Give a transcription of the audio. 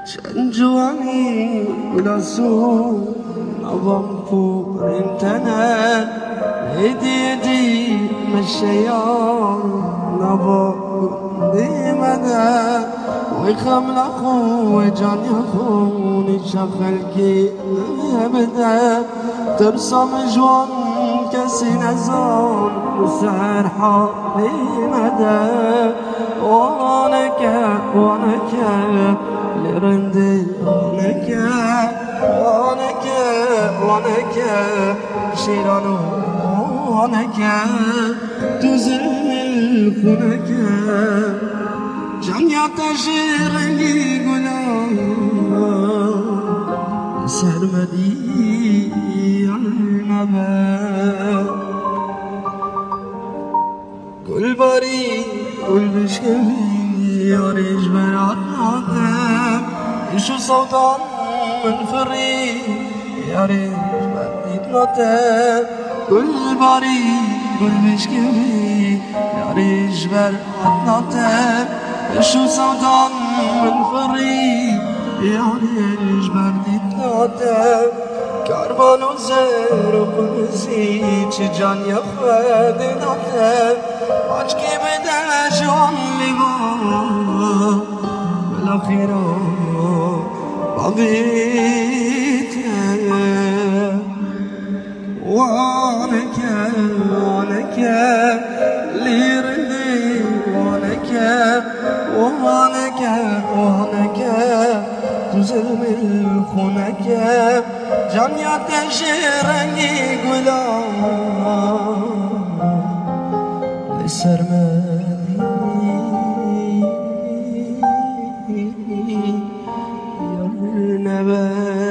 چند جوانی لاسو نظام فوق انتنا هدي مشيار نظام دي مدى ويخم لخو وجان يخوني شخلكي ابدا تبسم جوان كسي نزان وسهر حالي مدى وانك لرندي وانك شيرانو وانك تزل خونك جان يتجرني قلام سرمدي النبا كل باري كل بشكلي ياريج برعاتنا يشو صوتان من فري ياريج برعاتنا كل باري كل بشكلي ياريج برعاتنا يشو صوتان من فري ياريج برعاتنا كربان وزر وقنزي چجان يخواد ناته عجكي بدا جوان لبا بالاخيرا بابيته وانك ليردي وانك تزلم الخونك جان يتجرني قلام لسرمدي يا النبات